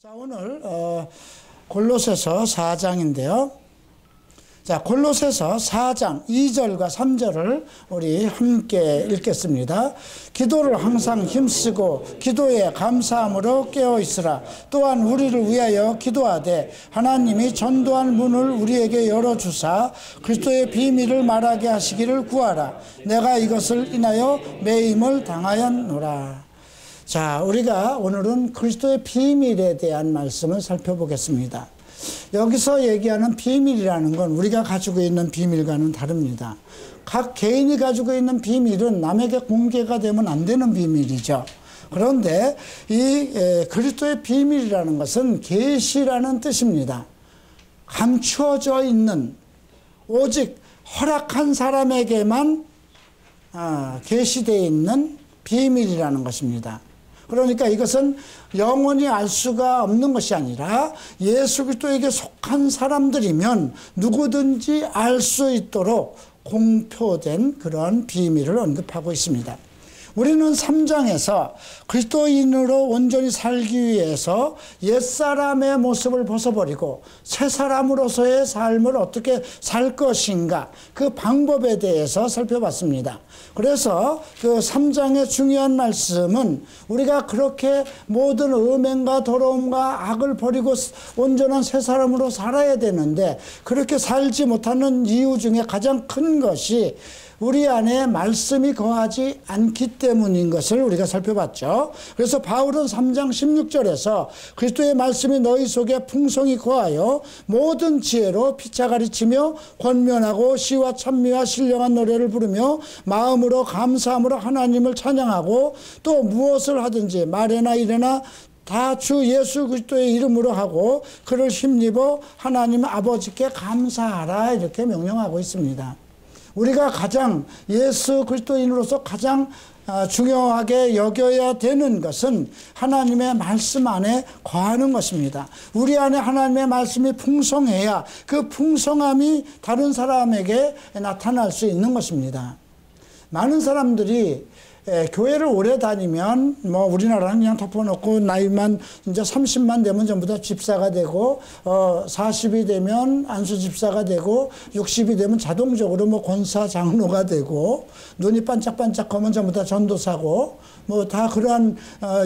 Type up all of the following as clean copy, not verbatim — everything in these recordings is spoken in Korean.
자, 오늘 골로새서 4장인데요. 자, 골로새서 4장 2절과 3절을 우리 함께 읽겠습니다. 기도를 항상 힘쓰고 기도에 감사함으로 깨어 있으라. 또한 우리를 위하여 기도하되 하나님이 전도할 문을 우리에게 열어주사 그리스도의 비밀을 말하게 하시기를 구하라. 내가 이것을 인하여 매임을 당하였노라. 자, 우리가 오늘은 그리스도의 비밀에 대한 말씀을 살펴보겠습니다. 여기서 얘기하는 비밀이라는 건 우리가 가지고 있는 비밀과는 다릅니다. 각 개인이 가지고 있는 비밀은 남에게 공개가 되면 안 되는 비밀이죠. 그런데 이 그리스도의 비밀이라는 것은 계시라는 뜻입니다. 감추어져 있는, 오직 허락한 사람에게만 계시되어 있는 비밀이라는 것입니다. 그러니까 이것은 영원히 알 수가 없는 것이 아니라 예수 그리스도에게 속한 사람들이면 누구든지 알 수 있도록 공표된 그런 비밀을 언급하고 있습니다. 우리는 3장에서 그리스도인으로 온전히 살기 위해서 옛사람의 모습을 벗어버리고 새사람으로서의 삶을 어떻게 살 것인가, 그 방법에 대해서 살펴봤습니다. 그래서 그 3장의 중요한 말씀은 우리가 그렇게 모든 음행과 더러움과 악을 버리고 온전한 새사람으로 살아야 되는데 그렇게 살지 못하는 이유 중에 가장 큰 것이 우리 안에 말씀이 거하지 않기 때문인 것을 우리가 살펴봤죠. 그래서 바울은 3장 16절에서 그리스도의 말씀이 너희 속에 풍성히 거하여 모든 지혜로 피차 가르치며 권면하고 시와 찬미와 신령한 노래를 부르며 마음으로 감사함으로 하나님을 찬양하고 또 무엇을 하든지 말에나 일에나 다 주 예수 그리스도의 이름으로 하고 그를 힘입어 하나님 아버지께 감사하라, 이렇게 명령하고 있습니다. 우리가 가장 예수 그리스도인으로서 가장 중요하게 여겨야 되는 것은 하나님의 말씀 안에 거하는 것입니다. 우리 안에 하나님의 말씀이 풍성해야 그 풍성함이 다른 사람에게 나타날 수 있는 것입니다. 많은 사람들이 교회를 오래 다니면 뭐 우리나라는 그냥 덮어놓고 나이만 이제 30만 되면 전부 다 집사가 되고 40이 되면 안수 집사가 되고 60이 되면 자동적으로 뭐 권사 장로가 되고 눈이 반짝반짝하면 전부 다 전도사고 뭐 다 그러한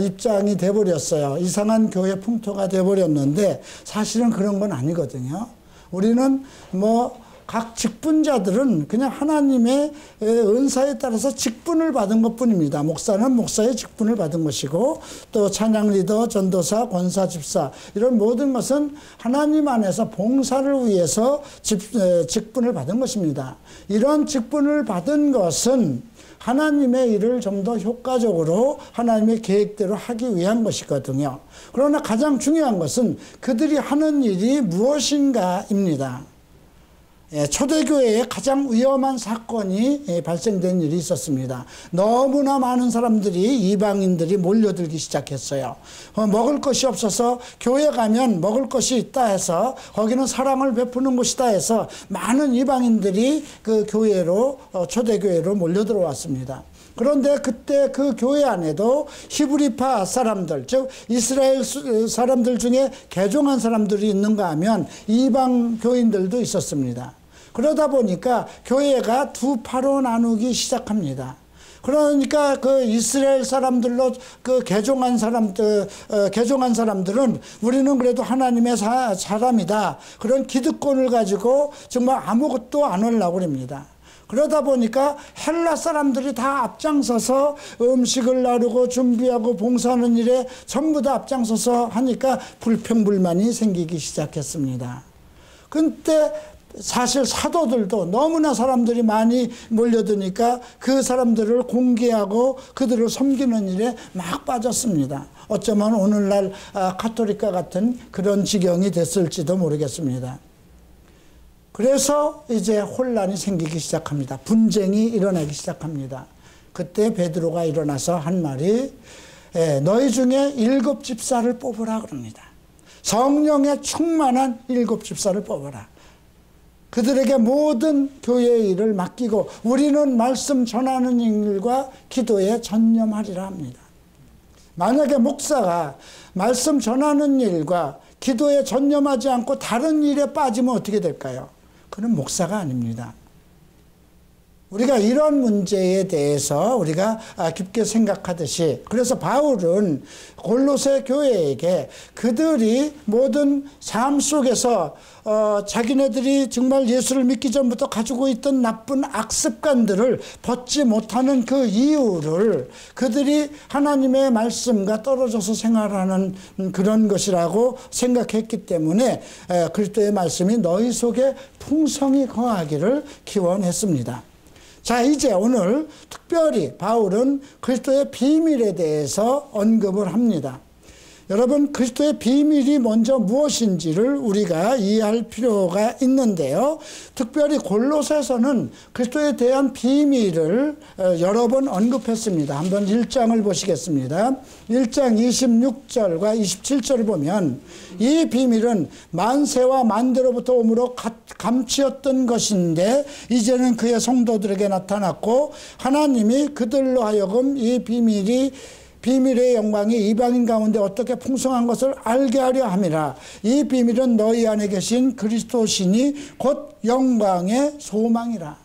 입장이 돼버렸어요. 이상한 교회 풍토가 돼버렸는데 사실은 그런 건 아니거든요. 우리는 각 직분자들은 그냥 하나님의 은사에 따라서 직분을 받은 것뿐입니다. 목사는 목사의 직분을 받은 것이고 또 찬양 리더, 전도사, 권사, 집사 이런 모든 것은 하나님 안에서 봉사를 위해서 직분을 받은 것입니다. 이런 직분을 받은 것은 하나님의 일을 좀 더 효과적으로 하나님의 계획대로 하기 위한 것이거든요. 그러나 가장 중요한 것은 그들이 하는 일이 무엇인가입니다. 초대교회에 가장 위험한 사건이 발생된 일이 있었습니다. 너무나 많은 사람들이, 이방인들이 몰려들기 시작했어요. 먹을 것이 없어서 교회 가면 먹을 것이 있다 해서 거기는 사랑을 베푸는 곳이다 해서 많은 이방인들이 그 교회로, 초대교회로 몰려들어왔습니다. 그런데 그때 그 교회 안에도 히브리파 사람들, 즉 이스라엘 사람들 중에 개종한 사람들이 있는가 하면 이방 교인들도 있었습니다. 그러다 보니까 교회가 두 파로 나누기 시작합니다. 그러니까 그 이스라엘 사람들로 그 개종한 사람들은 우리는 그래도 하나님의 사람이다, 그런 기득권을 가지고 정말 아무것도 안 하려고 합니다. 그러다 보니까 헬라 사람들이 다 앞장서서 음식을 나르고 준비하고 봉사하는 일에 전부 다 앞장서서 하니까 불평불만이 생기기 시작했습니다. 그때 사실 사도들도 너무나 사람들이 많이 몰려드니까 그 사람들을 공개하고 그들을 섬기는 일에 막 빠졌습니다. 어쩌면 오늘날 카톨릭과 같은 그런 지경이 됐을지도 모르겠습니다. 그래서 이제 혼란이 생기기 시작합니다. 분쟁이 일어나기 시작합니다. 그때 베드로가 일어나서 한 말이 너희 중에 7 집사를 뽑으라 그럽니다. 성령에 충만한 7 집사를 뽑아라. 그들에게 모든 교회의 일을 맡기고 우리는 말씀 전하는 일과 기도에 전념하리라 합니다. 만약에 목사가 말씀 전하는 일과 기도에 전념하지 않고 다른 일에 빠지면 어떻게 될까요? 그는 목사가 아닙니다. 우리가 이런 문제에 대해서 우리가 깊게 생각하듯이, 그래서 바울은 골로새 교회에게 그들이 모든 삶 속에서 자기네들이 정말 예수를 믿기 전부터 가지고 있던 나쁜 악습관들을 벗지 못하는 그 이유를 그들이 하나님의 말씀과 떨어져서 생활하는 그런 것이라고 생각했기 때문에 그리스도의 말씀이 너희 속에 풍성히 거하기를 기원했습니다. 자, 이제 오늘 특별히 바울은 그리스도의 비밀에 대해서 언급을 합니다. 여러분, 그리스도의 비밀이 먼저 무엇인지를 우리가 이해할 필요가 있는데요. 특별히 골로새서는 그리스도에 대한 비밀을 여러 번 언급했습니다. 한번 1장을 보시겠습니다. 1장 26절과 27절을 보면 이 비밀은 만세와 만대로부터 오므로 감추었던 것인데 이제는 그의 성도들에게 나타났고 하나님이 그들로 하여금 이 비밀의 영광이 이방인 가운데 어떻게 풍성한 것을 알게 하려 함이라. 이 비밀은 너희 안에 계신 그리스도시니 곧 영광의 소망이라.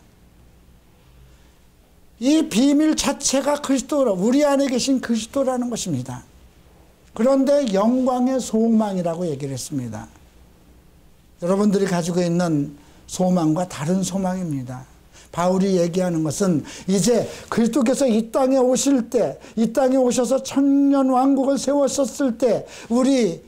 이 비밀 자체가 그리스도라, 우리 안에 계신 그리스도라는 것입니다. 그런데 영광의 소망이라고 얘기를 했습니다. 여러분들이 가지고 있는 소망과 다른 소망입니다. 바울이 얘기하는 것은 이제 그리스도께서 이 땅에 오실 때, 이 땅에 오셔서 천년 왕국을 세웠었을 때 우리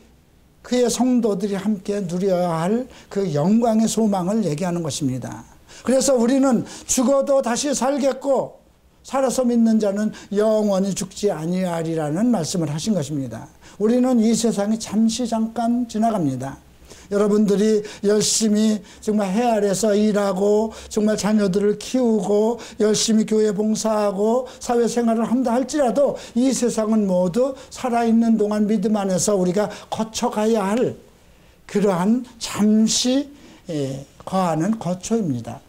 그의 성도들이 함께 누려야 할 그 영광의 소망을 얘기하는 것입니다. 그래서 우리는 죽어도 다시 살겠고 살아서 믿는 자는 영원히 죽지 아니하리라는 말씀을 하신 것입니다. 우리는 이 세상이 잠시 잠깐 지나갑니다. 여러분들이 열심히 정말 해 아래서 일하고 정말 자녀들을 키우고 열심히 교회 봉사하고 사회생활을 한다 할지라도 이 세상은 모두 살아있는 동안 믿음 안에서 우리가 거쳐가야 할 그러한 잠시 거하는 거처입니다.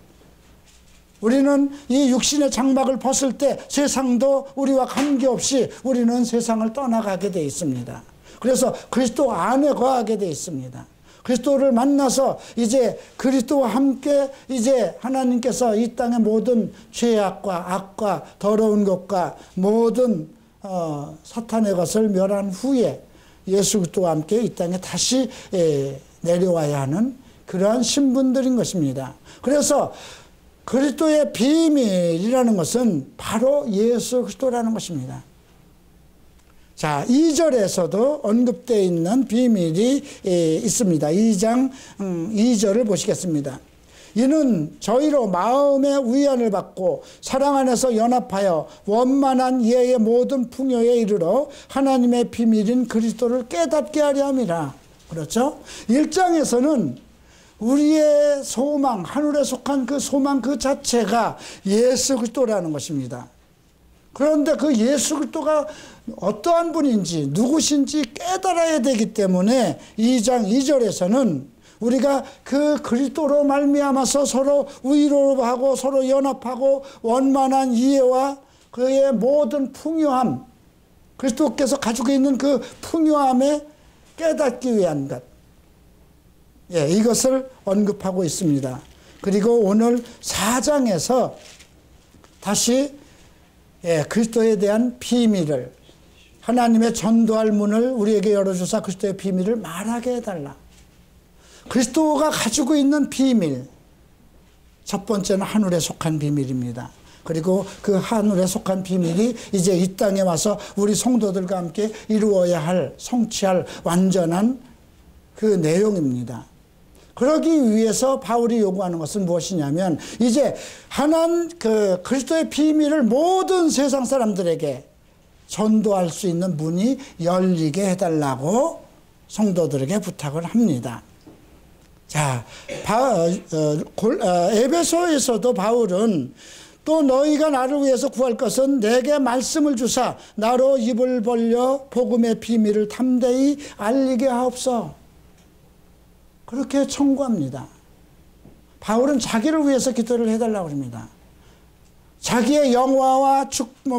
우리는 이 육신의 장막을 벗을 때 세상도 우리와 관계없이 우리는 세상을 떠나가게 돼 있습니다. 그래서 그리스도 안에 거하게 돼 있습니다. 그리스도를 만나서 이제 그리스도와 함께 이제 하나님께서 이 땅의 모든 죄악과 악과 더러운 것과 모든 사탄의 것을 멸한 후에 예수 그리스도와 함께 이 땅에 다시 내려와야 하는 그러한 신분들인 것입니다. 그래서 그리스도의 비밀이라는 것은 바로 예수 그리스도라는 것입니다. 자, 2절에서도 언급되어 있는 비밀이 있습니다. 2장 2절을 보시겠습니다. 이는 저희로 마음의 위안을 받고 사랑 안에서 연합하여 원만한 이해의 모든 풍요에 이르러 하나님의 비밀인 그리스도를 깨닫게 하려 함이라. 그렇죠? 1장에서는 우리의 소망, 하늘에 속한 그 소망 그 자체가 예수 그리스도라는 것입니다. 그런데 그 예수 그리스도가 어떠한 분인지 누구신지 깨달아야 되기 때문에 2장 2절에서는 우리가 그 그리스도로 말미암아서 서로 위로하고 서로 연합하고 원만한 이해와 그의 모든 풍요함, 그리스도께서 가지고 있는 그 풍요함에 깨닫기 위한 것, 이것을 언급하고 있습니다. 그리고 오늘 4장에서 다시 그리스도에 대한 비밀을, 하나님의 전도할 문을 우리에게 열어주사 그리스도의 비밀을 말하게 해달라. 그리스도가 가지고 있는 비밀, 첫 번째는 하늘에 속한 비밀입니다. 그리고 그 하늘에 속한 비밀이 이제 이 땅에 와서 우리 성도들과 함께 이루어야 할, 성취할 완전한 그 내용입니다. 그러기 위해서 바울이 요구하는 것은 무엇이냐면 이제 그 그리스도의 비밀을 모든 세상 사람들에게 전도할 수 있는 문이 열리게 해달라고 성도들에게 부탁을 합니다. 자, 에베소에서도 바울은 또 너희가 나를 위해서 구할 것은 내게 말씀을 주사 나로 입을 벌려 복음의 비밀을 담대히 알리게 하옵소. 그렇게 청구합니다. 바울은 자기를 위해서 기도를 해달라고 합니다. 자기의 영화와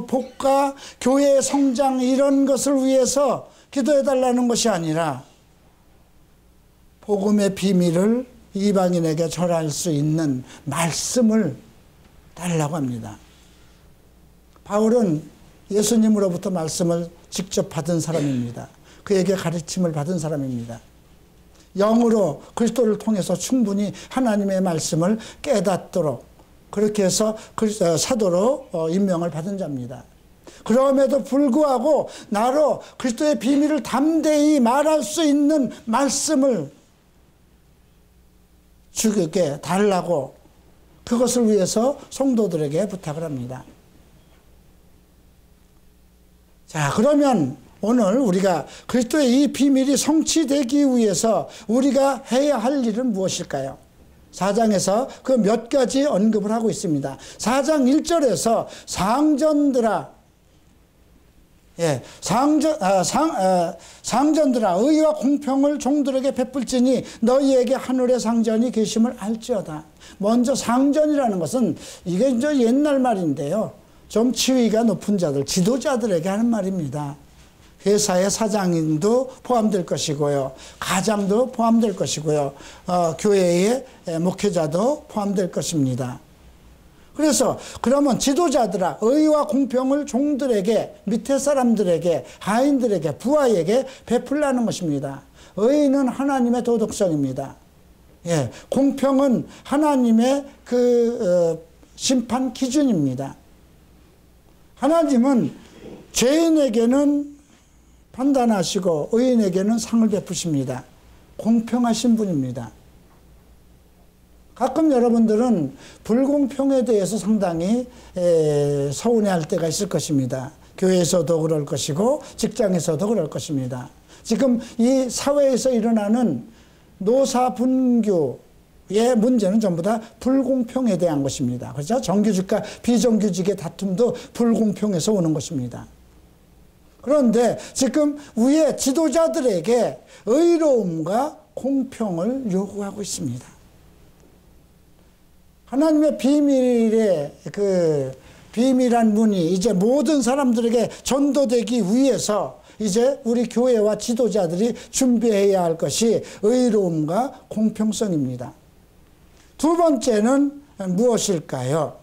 복과 교회의 성장 이런 것을 위해서 기도해달라는 것이 아니라 복음의 비밀을 이방인에게 전할 수 있는 말씀을 달라고 합니다. 바울은 예수님으로부터 말씀을 직접 받은 사람입니다. 그에게 가르침을 받은 사람입니다. 영으로 그리스도를 통해서 충분히 하나님의 말씀을 깨닫도록 그렇게 해서 사도로 임명을 받은 자입니다. 그럼에도 불구하고 나로 그리스도의 비밀을 담대히 말할 수 있는 말씀을 주게 달라고 그것을 위해서 성도들에게 부탁을 합니다. 자, 그러면 오늘 우리가 그리스도의 이 비밀이 성취되기 위해서 우리가 해야 할 일은 무엇일까요? 4장에서 그 몇 가지 언급을 하고 있습니다. 4장 1절에서 상전들아, 상전들아 의와 공평을 종들에게 베풀지니 너희에게 하늘의 상전이 계심을 알지어다. 먼저 상전이라는 것은 이게 이제 옛날 말인데요. 좀 지위가 높은 자들, 지도자들에게 하는 말입니다. 회사의 사장님도 포함될 것이고요. 가장도 포함될 것이고요. 교회의 목회자도 포함될 것입니다. 그래서 그러면 지도자들아 의와 공평을 종들에게, 밑에 사람들에게, 하인들에게, 부하에게 베풀라는 것입니다. 의는 하나님의 도덕성입니다. 예, 공평은 하나님의 심판 기준입니다. 하나님은 죄인에게는 판단하시고 의인에게는 상을 베푸십니다. 공평하신 분입니다. 가끔 여러분들은 불공평에 대해서 상당히 서운해할 때가 있을 것입니다. 교회에서도 그럴 것이고 직장에서도 그럴 것입니다. 지금 이 사회에서 일어나는 노사분규의 문제는 전부 다 불공평에 대한 것입니다. 그렇죠? 정규직과 비정규직의 다툼도 불공평에서 오는 것입니다. 그런데 지금 위에 지도자들에게 의로움과 공평을 요구하고 있습니다. 하나님의 비밀의 비밀한 문이 이제 모든 사람들에게 전도되기 위해서 이제 우리 교회와 지도자들이 준비해야 할 것이 의로움과 공평성입니다. 두 번째는 무엇일까요?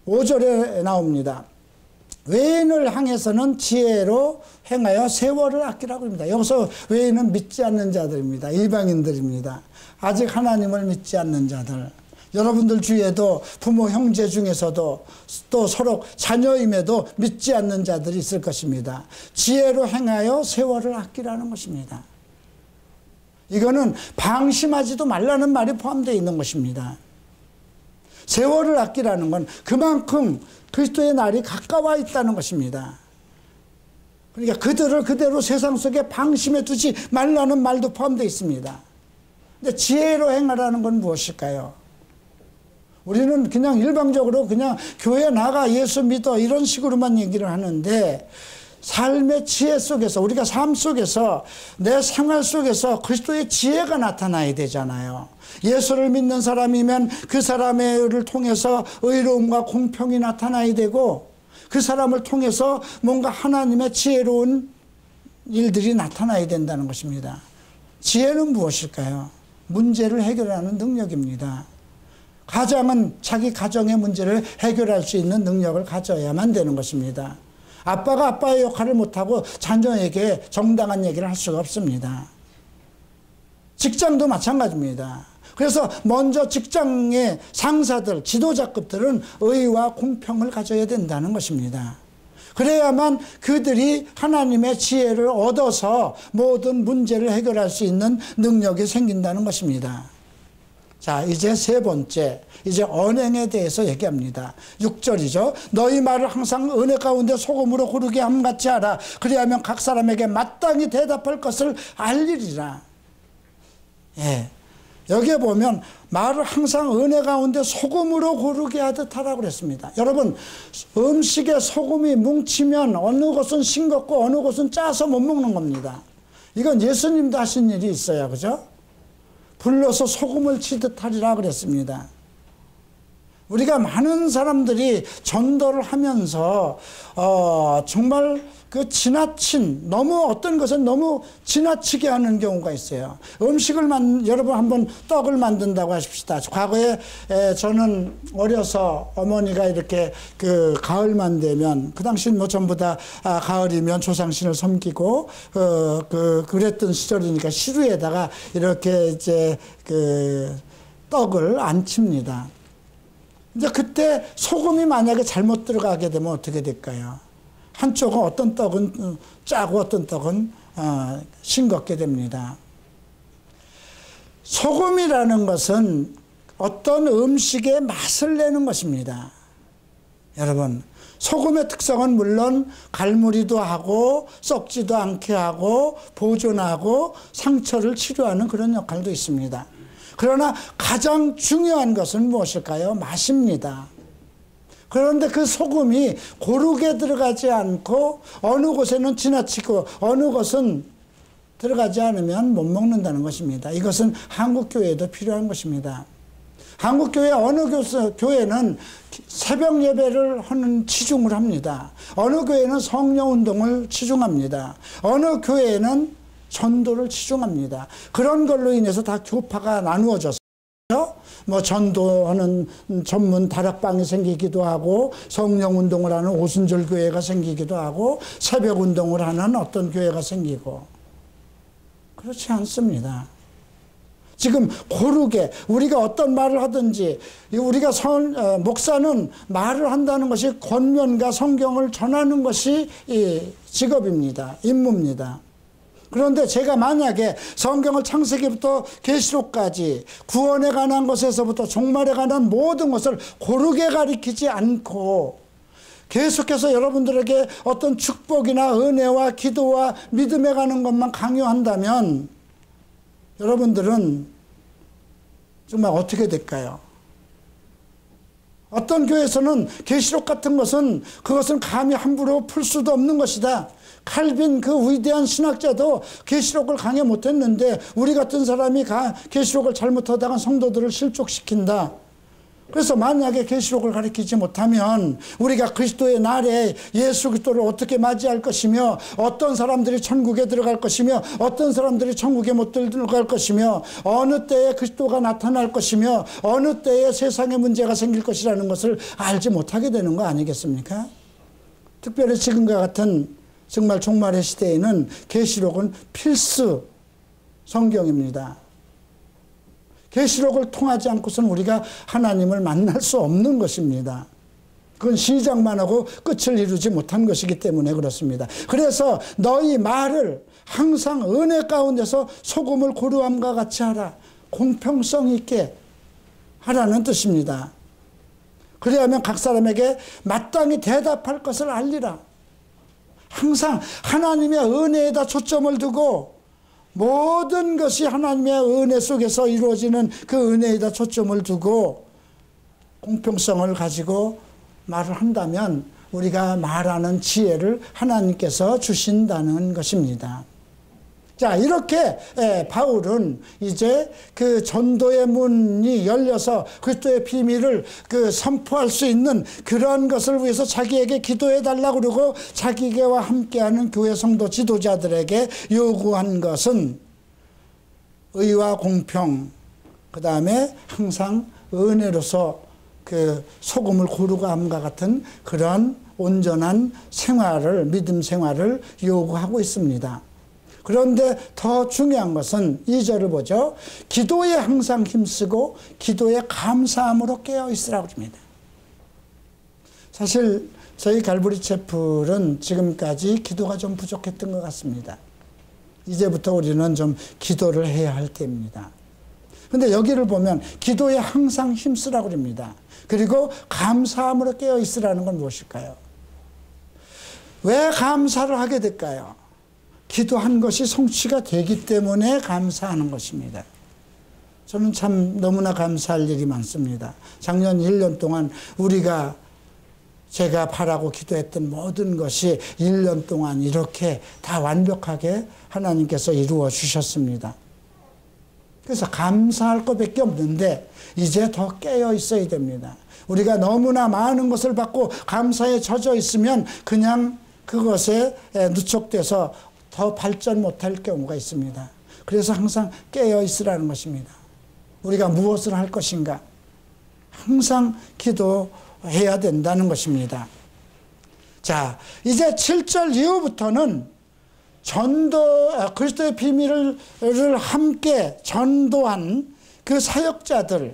5절에 나옵니다. 외인을 향해서는 지혜로 행하여 세월을 아끼라고 합니다. 여기서 외인은 믿지 않는 자들입니다. 일방인들입니다. 아직 하나님을 믿지 않는 자들. 여러분들 주위에도 부모 형제 중에서도 또 서로 자녀임에도 믿지 않는 자들이 있을 것입니다. 지혜로 행하여 세월을 아끼라는 것입니다. 이거는 방심하지도 말라는 말이 포함되어 있는 것입니다. 세월을 아끼라는 건 그만큼 그리스도의 날이 가까워 있다는 것입니다. 그러니까 그들을 그대로 세상 속에 방심해 두지 말라는 말도 포함되어 있습니다. 근데 지혜로 행하라는 건 무엇일까요? 우리는 그냥 일방적으로 그냥 교회 나가 예수 믿어 이런 식으로만 얘기를 하는데 삶의 지혜 속에서 우리가 삶 속에서 내 생활 속에서 그리스도의 지혜가 나타나야 되잖아요. 예수를 믿는 사람이면 그 사람을 통해서 의로움과 공평이 나타나야 되고 그 사람을 통해서 뭔가 하나님의 지혜로운 일들이 나타나야 된다는 것입니다. 지혜는 무엇일까요? 문제를 해결하는 능력입니다. 가장은 자기 가정의 문제를 해결할 수 있는 능력을 가져야만 되는 것입니다. 아빠가 아빠의 역할을 못하고 자녀에게 정당한 얘기를 할 수가 없습니다. 직장도 마찬가지입니다. 그래서 먼저 직장의 상사들, 지도자급들은 의와 공평을 가져야 된다는 것입니다. 그래야만 그들이 하나님의 지혜를 얻어서 모든 문제를 해결할 수 있는 능력이 생긴다는 것입니다. 자, 이제 세 번째, 이제 언행에 대해서 얘기합니다. 6절이죠. 너희 말을 항상 은혜 가운데 소금으로 고르게 함같이 하라. 그리하면 각 사람에게 마땅히 대답할 것을 알리리라. 예. 여기에 보면 말을 항상 은혜 가운데 소금으로 고르게 하듯 하라고 그랬습니다. 여러분, 음식에 소금이 뭉치면 어느 곳은 싱겁고 어느 곳은 짜서 못 먹는 겁니다. 이건 예수님도 하신 일이 있어요. 그죠? 불러서 소금을 치듯 하리라 그랬습니다. 우리가 많은 사람들이 전도를 하면서 정말 그 지나친, 너무 어떤 것은 너무 지나치게 하는 경우가 있어요. 여러분 한번 떡을 만든다고 하십시다. 과거에 저는 어려서 어머니가 이렇게 그 가을만 되면, 그 당시는 뭐 전부 다 가을이면 조상신을 섬기고 그랬던 시절이니까 시루에다가 이렇게 이제 그 떡을 안 칩니다. 이제 그때 소금이 만약에 잘못 들어가게 되면 어떻게 될까요? 한쪽은 어떤 떡은 짜고 어떤 떡은 싱겁게 됩니다. 소금이라는 것은 어떤 음식의 맛을 내는 것입니다. 여러분, 소금의 특성은 물론 갈무리도 하고 썩지도 않게 하고 보존하고 상처를 치료하는 그런 역할도 있습니다. 그러나 가장 중요한 것은 무엇일까요? 맛입니다. 그런데 그 소금이 고르게 들어가지 않고 어느 곳에는 지나치고 어느 곳은 들어가지 않으면 못 먹는다는 것입니다. 이것은 한국교회에도 필요한 것입니다. 한국교회 어느 교회는 새벽 예배를 하는 치중을 합니다. 어느 교회는 성령운동을 치중합니다. 어느 교회는 전도를 치중합니다. 그런 걸로 인해서 다 교파가 나누어져서 뭐 전도하는 전문 다락방이 생기기도 하고 성령운동을 하는 오순절 교회가 생기기도 하고 새벽운동을 하는 어떤 교회가 생기고, 그렇지 않습니다. 지금 고르게 우리가 어떤 말을 하든지, 우리가 목사는 말을 한다는 것이 권면과 성경을 전하는 것이 이 직업입니다. 임무입니다. 그런데 제가 만약에 성경을 창세기부터 계시록까지 구원에 관한 것에서부터 종말에 관한 모든 것을 고르게 가리키지 않고 계속해서 여러분들에게 어떤 축복이나 은혜와 기도와 믿음에 관한 것만 강요한다면 여러분들은 정말 어떻게 될까요? 어떤 교회에서는 계시록 같은 것은 그것은 감히 함부로 풀 수도 없는 것이다. 칼빈 그 위대한 신학자도 계시록을 강해 못했는데 우리 같은 사람이 계시록을 잘못하다가 성도들을 실족시킨다. 그래서 만약에 계시록을 가르치지 못하면 우리가 그리스도의 날에 예수 그리스도를 어떻게 맞이할 것이며 어떤 사람들이 천국에 들어갈 것이며 어떤 사람들이 천국에 못 들어갈 것이며 어느 때에 그리스도가 나타날 것이며 어느 때에 세상에 문제가 생길 것이라는 것을 알지 못하게 되는 거 아니겠습니까? 특별히 지금과 같은 정말 종말의 시대에는 계시록은 필수 성경입니다. 계시록을 통하지 않고서는 우리가 하나님을 만날 수 없는 것입니다. 그건 시작만 하고 끝을 이루지 못한 것이기 때문에 그렇습니다. 그래서 너희 말을 항상 은혜 가운데서 소금을 고루함과 같이 하라. 공평성 있게 하라는 뜻입니다. 그래야만 각 사람에게 마땅히 대답할 것을 알리라. 항상 하나님의 은혜에다 초점을 두고 모든 것이 하나님의 은혜 속에서 이루어지는 그 은혜에다 초점을 두고 공평성을 가지고 말을 한다면 우리가 말하는 지혜를 하나님께서 주신다는 것입니다. 자, 이렇게 바울은 이제 그 전도의 문이 열려서 그리스도의 비밀을 선포할 수 있는 그런 것을 위해서 자기에게 기도해 달라고 그러고 자기와 함께하는 교회 성도 지도자들에게 요구한 것은 의와 공평, 그 다음에 항상 은혜로서 그 소금을 고르고 함과 같은 그런 온전한 생활을, 믿음 생활을 요구하고 있습니다. 그런데 더 중요한 것은 2절을 보죠. 기도에 항상 힘쓰고 기도에 감사함으로 깨어있으라고 합니다. 사실 저희 갈보리 채플은 지금까지 기도가 좀 부족했던 것 같습니다. 이제부터 우리는 좀 기도를 해야 할 때입니다. 그런데 여기를 보면 기도에 항상 힘쓰라고 합니다. 그리고 감사함으로 깨어있으라는 건 무엇일까요? 왜 감사를 하게 될까요? 기도한 것이 성취가 되기 때문에 감사하는 것입니다. 저는 참 너무나 감사할 일이 많습니다. 작년 1년 동안 제가 바라고 기도했던 모든 것이 1년 동안 이렇게 다 완벽하게 하나님께서 이루어 주셨습니다. 그래서 감사할 것밖에 없는데 이제 더 깨어 있어야 됩니다. 우리가 너무나 많은 것을 받고 감사에 젖어 있으면 그냥 그것에 누적돼서 더 발전 못할 경우가 있습니다. 그래서 항상 깨어 있으라는 것입니다. 우리가 무엇을 할 것인가 항상 기도해야 된다는 것입니다. 자, 이제 7절 이후부터는 그리스도의 비밀을 함께 전도한 그 사역자들의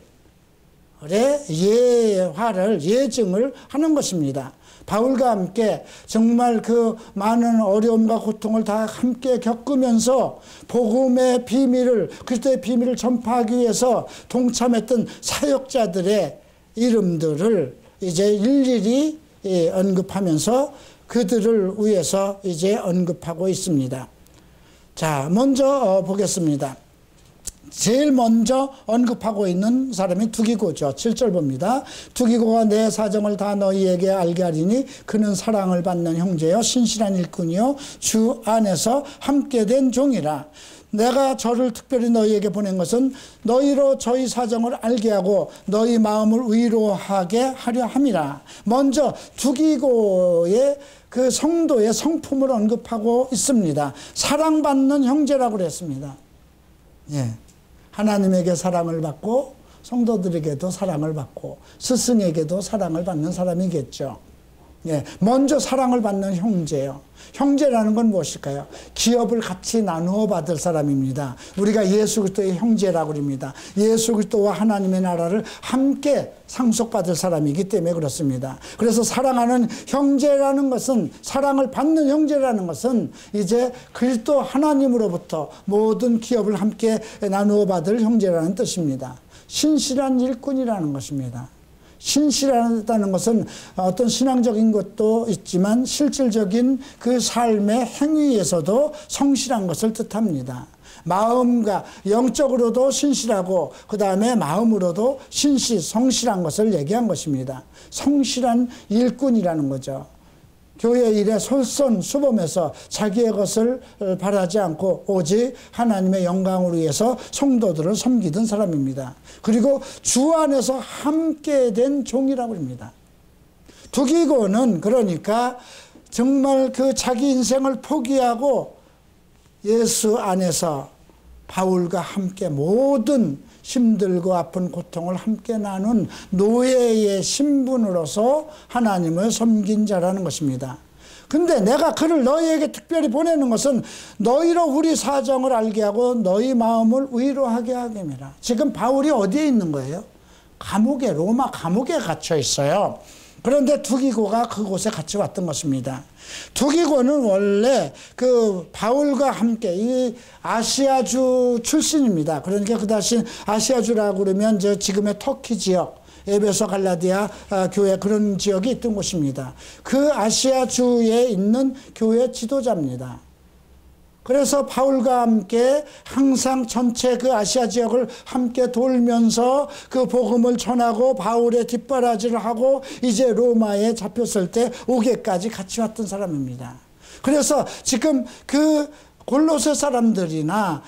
예증을 하는 것입니다. 바울과 함께 정말 그 많은 어려움과 고통을 다 함께 겪으면서 복음의 비밀을, 그리스도의 비밀을 전파하기 위해서 동참했던 사역자들의 이름들을 이제 일일이 언급하면서 그들을 위해서 이제 언급하고 있습니다. 자, 먼저 보겠습니다. 제일 먼저 언급하고 있는 사람이 두기고죠. 7절 봅니다. 두기고가 내 사정을 다 너희에게 알게 하리니 그는 사랑을 받는 형제여 신실한 일꾼이요 주 안에서 함께 된 종이라. 내가 저를 특별히 너희에게 보낸 것은 너희로 저희 사정을 알게 하고 너희 마음을 위로하게 하려 함이라. 먼저 두기고의 그 성도의 성품을 언급하고 있습니다. 사랑받는 형제라고 그랬습니다. 예. 하나님에게 사랑을 받고 성도들에게도 사랑을 받고 스승에게도 사랑을 받는 사람이겠죠. 예, 먼저 사랑을 받는 형제요. 형제라는 건 무엇일까요? 기업을 같이 나누어 받을 사람입니다. 우리가 예수 그리스도의 형제라고 합니다. 예수 그리스도와 하나님의 나라를 함께 상속받을 사람이기 때문에 그렇습니다. 그래서 사랑하는 형제라는 것은, 사랑을 받는 형제라는 것은 이제 그리스도 하나님으로부터 모든 기업을 함께 나누어 받을 형제라는 뜻입니다. 신실한 일꾼이라는 것입니다. 신실하다는 것은 어떤 신앙적인 것도 있지만 실질적인 그 삶의 행위에서도 성실한 것을 뜻합니다. 마음과 영적으로도 신실하고 그 다음에 마음으로도 성실한 것을 얘기한 것입니다. 성실한 일꾼이라는 거죠. 교회 일에 솔선수범해서 자기의 것을 바라지 않고 오직 하나님의 영광을 위해서 성도들을 섬기던 사람입니다. 그리고 주 안에서 함께 된 종이라고 합니다. 두기고는 그러니까 정말 그 자기 인생을 포기하고 예수 안에서 바울과 함께 모든 힘들고 아픈 고통을 함께 나눈 노예의 신분으로서 하나님을 섬긴 자라는 것입니다. 근데 내가 그를 너희에게 특별히 보내는 것은 너희로 우리 사정을 알게 하고 너희 마음을 위로하게 하겠니라. 지금 바울이 어디에 있는 거예요? 감옥에, 로마 감옥에 갇혀 있어요. 그런데 두기고가 그곳에 같이 왔던 것입니다. 두기고는 원래 그 바울과 함께 이 아시아주 출신입니다. 그러니까 그 다시 아시아주라고 그러면 지금의 터키 지역, 에베소 갈라디아 교회 그런 지역이 있던 곳입니다. 그 아시아주에 있는 교회 지도자입니다. 그래서 바울과 함께 항상 전체 그 아시아 지역을 함께 돌면서 그 복음을 전하고 바울의 뒷바라지를 하고 이제 로마에 잡혔을 때 오게까지 같이 왔던 사람입니다. 그래서 지금 그 골로새 사람들이나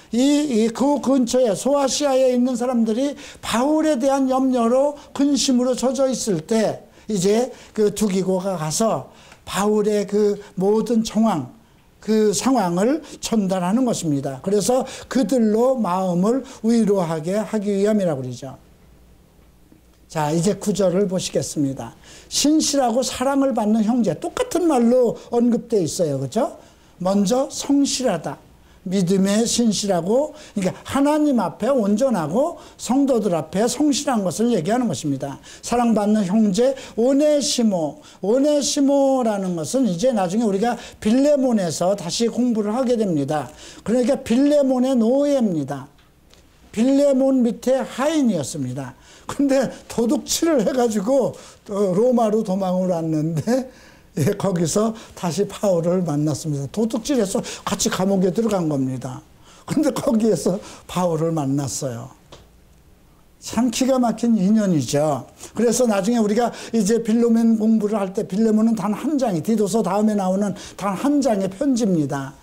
그 근처에 소아시아에 있는 사람들이 바울에 대한 염려로 근심으로 젖어 있을 때 이제 그 두기고가 가서 바울의 그 모든 정황, 그 상황을 전달하는 것입니다. 그래서 그들로 마음을 위로하게 하기 위함이라고 그러죠. 자, 이제 9절을 보시겠습니다. 신실하고 사랑을 받는 형제, 똑같은 말로 언급되어 있어요. 그렇죠? 먼저 성실하다. 믿음에 신실하고, 그러니까 하나님 앞에 온전하고 성도들 앞에 성실한 것을 얘기하는 것입니다. 사랑받는 형제 오네시모라는 것은 이제 나중에 우리가 빌레몬에서 다시 공부를 하게 됩니다. 그러니까 빌레몬의 노예입니다. 빌레몬 밑에 하인이었습니다. 근데 도둑질을 해가지고 로마로 도망을 왔는데 거기서 다시 바울을 만났습니다. 도둑질해서 같이 감옥에 들어간 겁니다. 근데 거기에서 바울을 만났어요. 참 기가 막힌 인연이죠. 그래서 나중에 우리가 이제 빌레몬 공부를 할 때 빌레몬은 단 한 장이, 디도서 다음에 나오는 단 한 장의 편지입니다.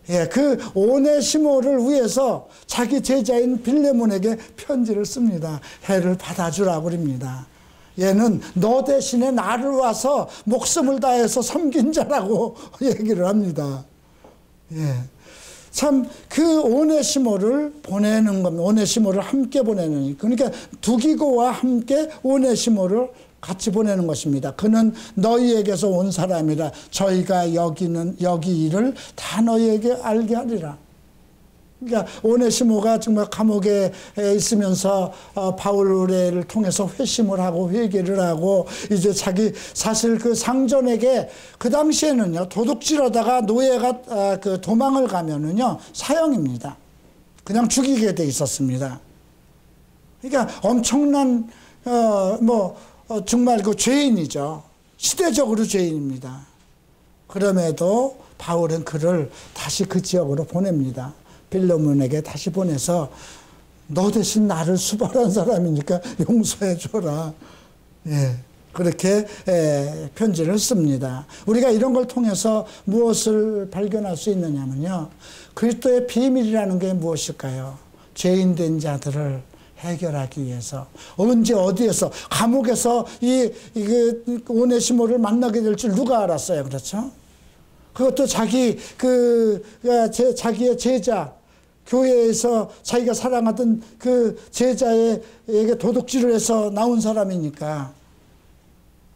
예, 그 오네시모를 위해서 자기 제자인 빌레몬에게 편지를 씁니다. 해를 받아주라고 그럽니다. 얘는 너 대신에 나를 와서 목숨을 다해서 섬긴 자라고 얘기를 합니다. 예. 참, 그 오네시모를 보내는 겁니다. 오네시모를 함께 보내는. 그러니까 두기고와 함께 오네시모를 같이 보내는 것입니다. 그는 너희에게서 온 사람이라 저희가 여기 일을 다 너희에게 알게 하리라. 그러니까 오네시모가 정말 감옥에 있으면서 바울을 통해서 회심을 하고 회개를 하고 이제 자기 사실 그 상전에게 그 당시에는요 도둑질하다가 노예가 그 도망을 가면은요 사형입니다. 그냥 죽이게 돼 있었습니다. 그러니까 엄청난 정말 그 죄인이죠. 시대적으로 죄인입니다. 그럼에도 바울은 그를 다시 그 지역으로 보냅니다. 빌레몬에게 다시 보내서 너 대신 나를 수발한 사람이니까 용서해 줘라. 예, 그렇게 편지를 씁니다. 우리가 이런 걸 통해서 무엇을 발견할 수 있느냐면요. 그리스도의 비밀이라는 게 무엇일까요? 죄인된 자들을 해결하기 위해서 언제 어디에서 감옥에서 이 오네시모를 만나게 될 줄 누가 알았어요? 그렇죠? 그것도 자기의 제자 교회에서 자기가 사랑하던 그 제자에게 도둑질을 해서 나온 사람이니까.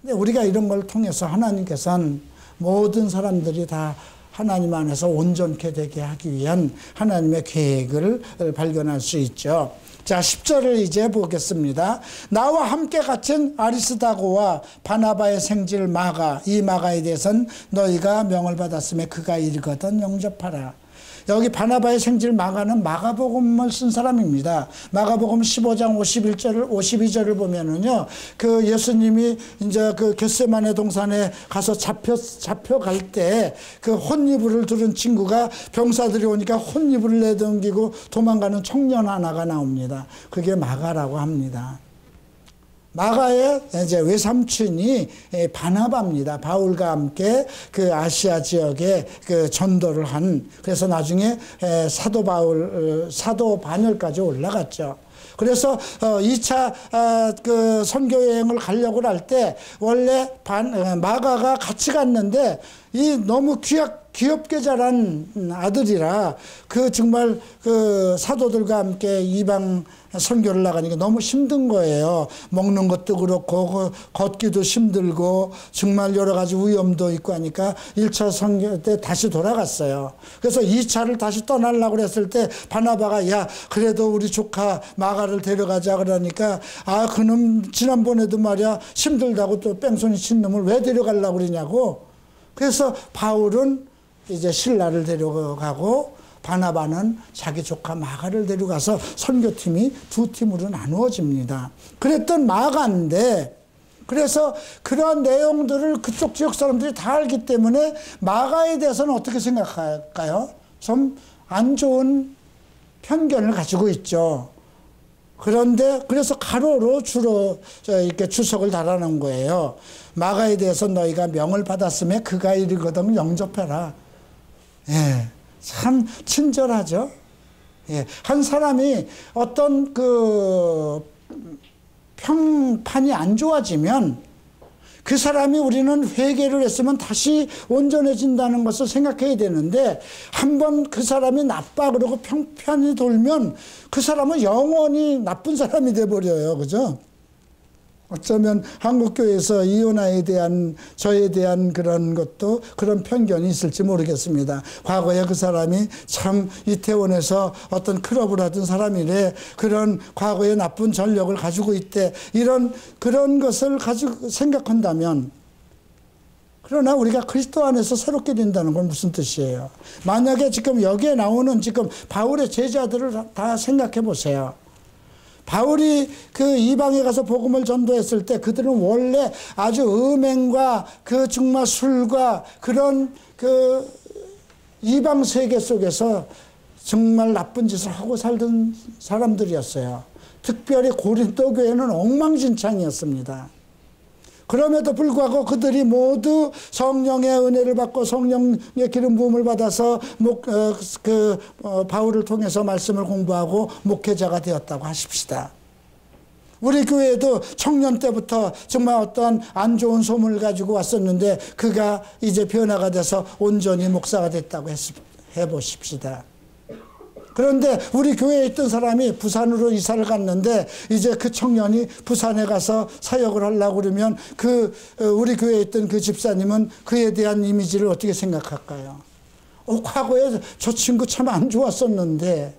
근데 우리가 이런 걸 통해서 하나님께서는 모든 사람들이 다 하나님 안에서 온전케 되게 하기 위한 하나님의 계획을 발견할 수 있죠. 자, 10절을 이제 보겠습니다. 나와 함께 갇힌 아리스다고와 바나바의 생질 마가, 이 마가에 대해서는 너희가 명을 받았음에 그가 이르거든 영접하라. 여기 바나바의 생질 마가는 마가복음을 쓴 사람입니다. 마가복음 15장 52절을 보면은요, 그 예수님이 이제 그 겟세마네 동산에 가서 잡혀갈 때 그 혼이불을 두른 친구가 병사들이 오니까 혼이불을 내던기고 도망가는 청년 하나가 나옵니다. 그게 마가라고 합니다. 마가의 이제 외삼촌이 바나바입니다. 바울과 함께 그 아시아 지역에 그 전도를 한, 그래서 나중에 사도 반열까지 올라갔죠. 그래서 2차 그 선교 여행을 가려고 할 때 원래 마가가 같이 갔는데 이 너무 귀엽게 자란 아들이라 그 정말 그 사도들과 함께 이방 선교를 나가니까 너무 힘든 거예요. 먹는 것도 그렇고 걷기도 힘들고 정말 여러 가지 위험도 있고 하니까 1차 선교 때 다시 돌아갔어요. 그래서 2차를 다시 떠나려고 했을 때 바나바가 야 그래도 우리 조카 마가를 데려가자 그러니까 아 그놈 지난번에도 말이야 힘들다고 또 뺑소니 친 놈을 왜 데려가려고 그러냐고. 그래서 바울은 이제 신라를 데려가고 바나바는 자기 조카 마가를 데려가서 선교팀이 두 팀으로 나누어집니다. 그랬던 마가인데 그래서 그러한 내용들을 그쪽 지역 사람들이 다 알기 때문에 마가에 대해서는 어떻게 생각할까요? 좀 안 좋은 편견을 가지고 있죠. 그런데 그래서 가로로 주로 이렇게 주석을 달아놓은 거예요. 마가에 대해서 너희가 명을 받았음에 그가 이르거든 영접해라. 예, 참 친절하죠. 예, 한 사람이 어떤 그 평판이 안 좋아지면 그 사람이 우리는 회개를 했으면 다시 온전해진다는 것을 생각해야 되는데 한번 그 사람이 나빠 그러고 평판이 돌면 그 사람은 영원히 나쁜 사람이 돼버려요. 그죠? 어쩌면 한국교회에서 이혼아에 대한 저에 대한 그런 것도 그런 편견이 있을지 모르겠습니다. 과거에 그 사람이 참 이태원에서 어떤 클럽을 하던 사람이래 그런 과거의 나쁜 전력을 가지고 있대 그런 것을 가지고 생각한다면 그러나 우리가 그리스도 안에서 새롭게 된다는 건 무슨 뜻이에요? 만약에 지금 여기에 나오는 지금 바울의 제자들을 다 생각해 보세요. 바울이 그 이방에 가서 복음을 전도했을 때 그들은 원래 아주 음행과 그 정말 술과 그런 그 이방 세계 속에서 정말 나쁜 짓을 하고 살던 사람들이었어요. 특별히 고린도 교회는 엉망진창이었습니다. 그럼에도 불구하고 그들이 모두 성령의 은혜를 받고 성령의 기름 부음을 받아서 바울을 통해서 말씀을 공부하고 목회자가 되었다고 하십시다. 우리 교회에도 청년 때부터 정말 어떤 안 좋은 소문을 가지고 왔었는데 그가 이제 변화가 돼서 온전히 목사가 됐다고 해보십시다. 그런데 우리 교회에 있던 사람이 부산으로 이사를 갔는데 이제 그 청년이 부산에 가서 사역을 하려고 그러면 우리 교회에 있던 그 집사님은 그에 대한 이미지를 어떻게 생각할까요? 과거에 저 친구 참 안 좋았었는데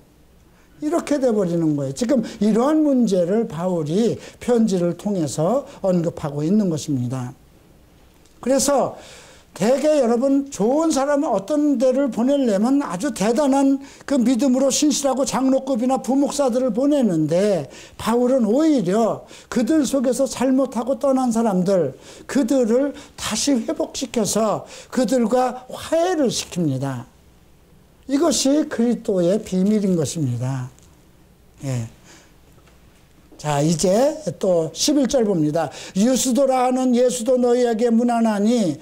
이렇게 돼버리는 거예요. 지금 이러한 문제를 바울이 편지를 통해서 언급하고 있는 것입니다. 그래서 대개 여러분 좋은 사람을 어떤 데를 보내려면 아주 대단한 그 믿음으로 신실하고 장로급이나 부목사들을 보내는데 바울은 오히려 그들 속에서 잘못하고 떠난 사람들, 그들을 다시 회복시켜서 그들과 화해를 시킵니다. 이것이 그리스도의 비밀인 것입니다. 예. 자, 이제 또 11절 봅니다. 유스도라 하는 예수도 너희에게 문안하니,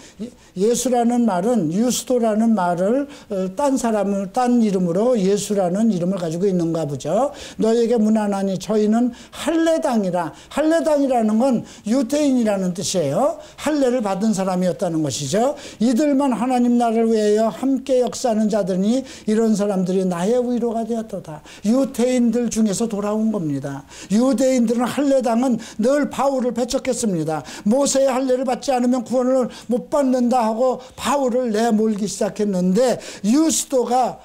예수라는 말은 유스도라는 말을 딴 이름으로 예수라는 이름을 가지고 있는가 보죠. 너희에게 문안하니 저희는 할례당이라는 건 유대인이라는 뜻이에요. 할례를 받은 사람이었다는 것이죠. 이들만 하나님 나라를 위하여 함께 역사하는 자들이니 이런 사람들이 나의 위로가 되었도다. 유대인들 중에서 돌아온 겁니다. 유대인들은 할례당은 늘 바울을 배척했습니다. 모세의 할례를 받지 않으면 구원을 못 받는다 하고 바울을 내몰기 시작했는데 유스도가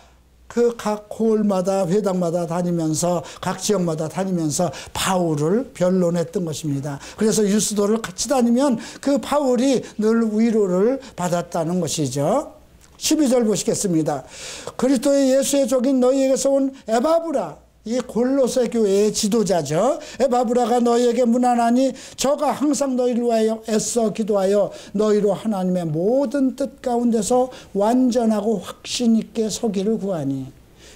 그 각 고을마다 회당마다 다니면서 각 지역마다 다니면서 바울을 변론했던 것입니다. 그래서 유스도를 같이 다니면 그 바울이 늘 위로를 받았다는 것이죠. 12절 보시겠습니다. 그리스도의 예수의 종인 너희에게서 온 에바브라, 이 골로새 교회의 지도자죠. 에바브라가 너희에게 문안하니 저가 항상 너희를 위하여 애써 기도하여 너희로 하나님의 모든 뜻 가운데서 완전하고 확신 있게 서기를 구하니.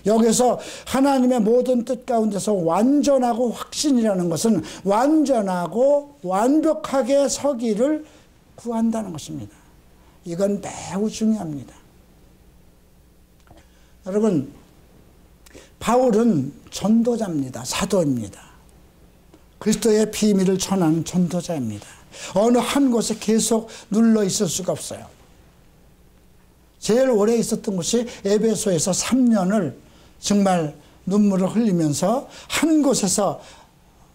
여기서 하나님의 모든 뜻 가운데서 완전하고 확신이라는 것은 완전하고 완벽하게 서기를 구한다는 것입니다. 이건 매우 중요합니다. 여러분, 바울은 전도자입니다. 사도입니다. 그리스도의 비밀을 전하는 전도자입니다. 어느 한 곳에 계속 눌러 있을 수가 없어요. 제일 오래 있었던 곳이 에베소에서 3년을 정말 눈물을 흘리면서 한 곳에서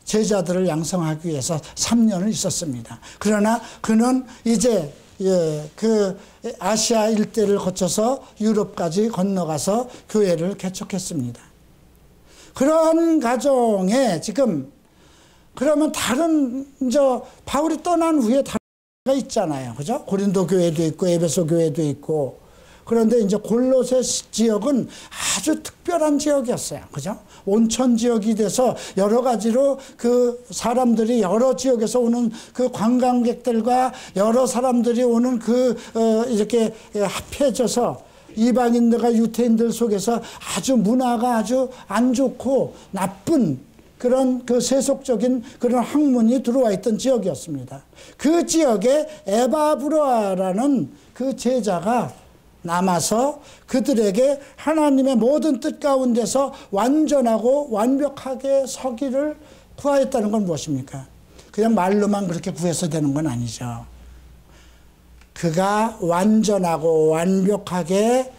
제자들을 양성하기 위해서 3년을 있었습니다. 그러나 그는 이제 그 아시아 일대를 거쳐서 유럽까지 건너가서 교회를 개척했습니다. 그런 가정에 지금 그러면 다른 바울이 떠난 후에 다른 교회가 있잖아요. 그죠? 고린도 교회도 있고 에베소 교회도 있고. 그런데 이제 골로새 지역은 아주 특별한 지역이었어요. 그죠? 온천 지역이 돼서 여러 가지로 그 사람들이 여러 지역에서 오는 그 관광객들과 여러 사람들이 오는 이렇게 합해져서 이방인들과 유태인들 속에서 아주 문화가 아주 안 좋고 나쁜 그런 그 세속적인 그런 학문이 들어와 있던 지역이었습니다. 그 지역에 에바브라라는 그 제자가 남아서 그들에게 하나님의 모든 뜻 가운데서 완전하고 완벽하게 서기를 구하였다는 건 무엇입니까? 그냥 말로만 그렇게 구해서 되는 건 아니죠. 그가 완전하고 완벽하게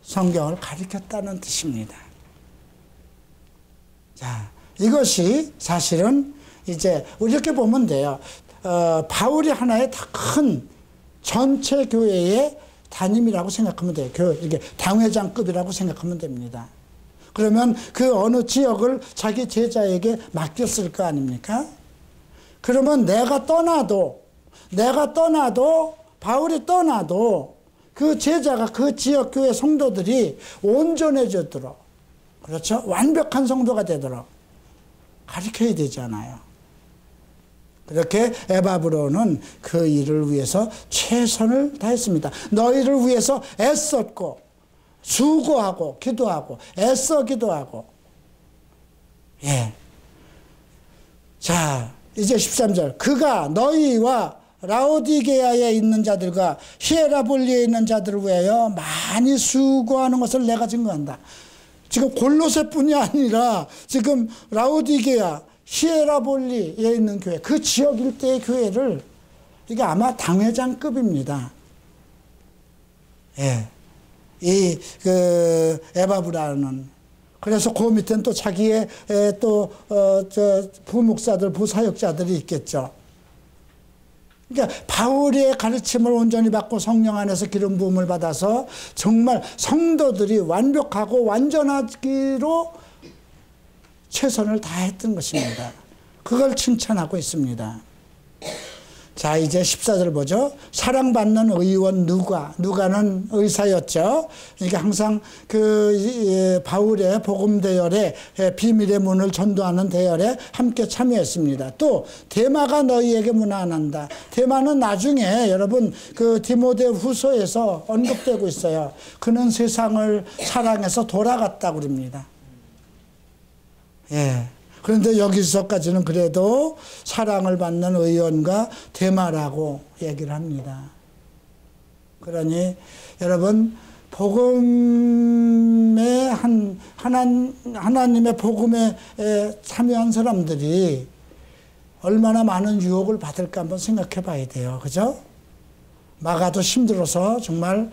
성경을 가르쳤다는 뜻입니다. 자, 이것이 사실은 이제 이렇게 보면 돼요. 바울이 하나의 다 큰 전체 교회의 담임이라고 생각하면 돼요. 이게 당회장급이라고 생각하면 됩니다. 그러면 그 어느 지역을 자기 제자에게 맡겼을 거 아닙니까? 그러면 내가 떠나도 바울이 떠나도 그 제자가 그 지역 교회 성도들이 온전해지도록, 그렇죠? 완벽한 성도가 되도록 가르쳐야 되잖아요. 그렇게 에바브로는 그 일을 위해서 최선을 다했습니다. 너희를 위해서 애썼고 수고하고 기도하고 애써 기도하고. 예. 자, 이제 13절. 그가 너희와 라오디게아에 있는 자들과 히에라볼리에 있는 자들을 위하여 많이 수고하는 것을 내가 증거한다. 지금 골로새뿐이 아니라 지금 라오디게아, 히에라볼리에 있는 교회, 그 지역 일대의 교회를, 이게 아마 당회장급입니다. 예. 에바브라는. 그래서 그 밑에는 또 자기의 부목사들, 부사역자들이 있겠죠. 그러니까 바울의 가르침을 온전히 받고 성령 안에서 기름 부음을 받아서 정말 성도들이 완벽하고 완전하기로 최선을 다했던 것입니다. 그걸 칭찬하고 있습니다. 자, 이제 14절 보죠. 사랑받는 의원 누가는 의사였죠. 그러니까 항상 바울의 복음 대열에, 비밀의 문을 전도하는 대열에 함께 참여했습니다. 또 데마가 너희에게 문안한다. 데마는 나중에 여러분 디모데 후서에서 언급되고 있어요. 그는 세상을 사랑해서 돌아갔다고 그럽니다. 예. 그런데 여기서까지는 그래도 사랑을 받는 의원과 데마라고 얘기를 합니다. 그러니 여러분, 복음의 하나님의 복음에 참여한 사람들이 얼마나 많은 유혹을 받을까 한번 생각해 봐야 돼요. 그죠? 마가도 힘들어서 정말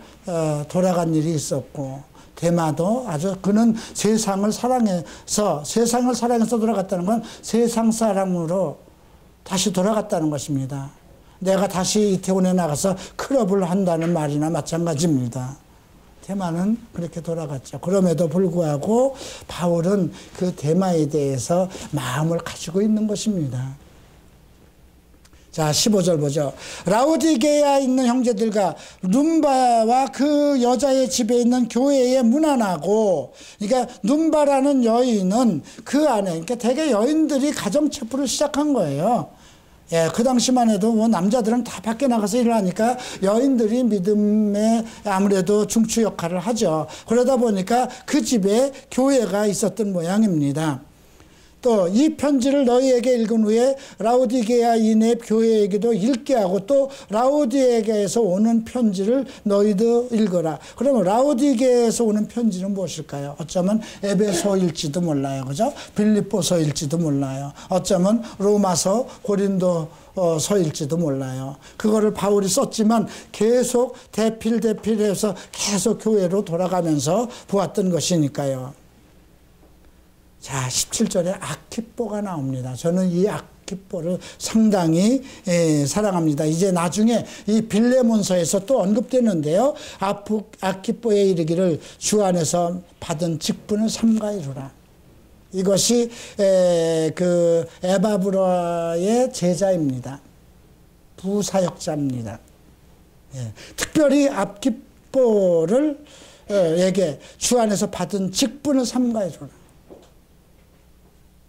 돌아간 일이 있었고, 데마도 아주 그는 세상을 사랑해서 돌아갔다는 건 세상 사람으로 다시 돌아갔다는 것입니다. 내가 다시 이태원에 나가서 클럽을 한다는 말이나 마찬가지입니다. 데마는 그렇게 돌아갔죠. 그럼에도 불구하고 바울은 그 데마에 대해서 마음을 가지고 있는 것입니다. 자, 15절 보죠. 라오디게아에 있는 형제들과 눈바와 그 여자의 집에 있는 교회에 문안하고, 그러니까 눈바라는 여인은 그 안에, 그러니까 대개 여인들이 가정체포를 시작한 거예요. 예, 그 당시만 해도 뭐 남자들은 다 밖에 나가서 일을 하니까 여인들이 믿음에 아무래도 중추 역할을 하죠. 그러다 보니까 그 집에 교회가 있었던 모양입니다. 또 이 편지를 너희에게 읽은 후에 라오디게아인의 교회에게도 읽게 하고, 또 라오디게아에서 오는 편지를 너희도 읽어라. 그러면 라오디게아에서 오는 편지는 무엇일까요? 어쩌면 에베소일지도 몰라요. 그죠? 빌립보서일지도 몰라요. 어쩌면 로마서, 고린도서일지도 몰라요. 그거를 바울이 썼지만 계속 대필해서 계속 교회로 돌아가면서 보았던 것이니까요. 자, 17절에 아키뽀가 나옵니다. 저는 이 아키뽀를 상당히 사랑합니다. 이제 나중에 이 빌레몬서에서 또 언급되는데요. 아키뽀에 이르기를 주 안에서 받은 직분을 삼가 이루라. 이것이 에바브라의 제자입니다. 부사역자입니다. 예. 특별히 아키뽀를 에게 주 안에서 받은 직분을 삼가 이루라.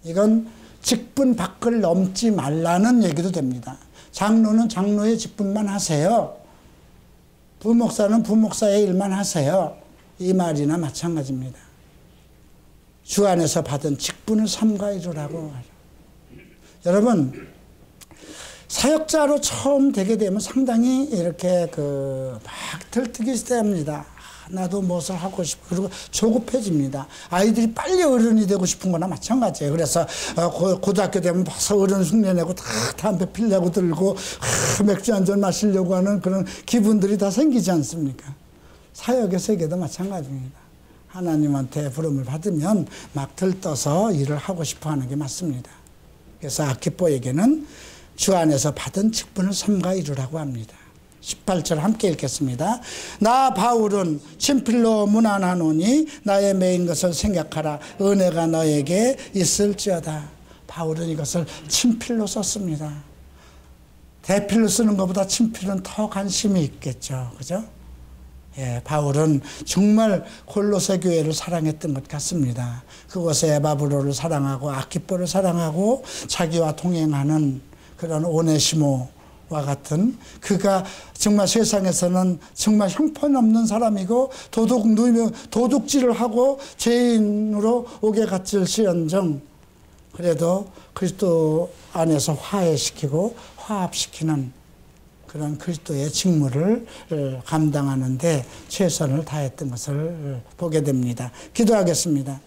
이건 직분 밖을 넘지 말라는 얘기도 됩니다. 장로는 장로의 직분만 하세요. 부목사는 부목사의 일만 하세요. 이 말이나 마찬가지입니다. 주 안에서 받은 직분을 삼가 이루라고 하죠. 여러분, 사역자로 처음 되게 되면 상당히 이렇게 막 들뜨기 시작합니다. 나도 무엇을 하고 싶고, 그리고 조급해집니다. 아이들이 빨리 어른이 되고 싶은 거나 마찬가지예요. 그래서 고등학교 되면 벌써 어른 흉내내고 다 담배 피려고 들고 맥주 한 잔 마시려고 하는 그런 기분들이 다 생기지 않습니까? 사역의 세계도 마찬가지입니다. 하나님한테 부름을 받으면 막 들떠서 일을 하고 싶어 하는 게 맞습니다. 그래서 아키뽀에게는 주 안에서 받은 직분을 삼가 이루라고 합니다. 18절 함께 읽겠습니다. 나 바울은 친필로 문안하노니 나의 매인 것을 생각하라. 은혜가 너에게 있을지어다. 바울은 이것을 친필로 썼습니다. 대필로 쓰는 것보다 친필은 더 관심이 있겠죠. 그죠? 예, 바울은 정말 골로새 교회를 사랑했던 것 같습니다. 그곳에 에바브로를 사랑하고 아키뽀를 사랑하고 자기와 동행하는 그런 오네시모와 같은, 그가 정말 세상에서는 정말 형편없는 사람이고 도둑질을 하고 죄인으로 옥에 갇힐 시언정 그래도 그리스도 안에서 화해시키고 화합시키는 그런 그리스도의 직무를 감당하는데 최선을 다했던 것을 보게 됩니다. 기도하겠습니다.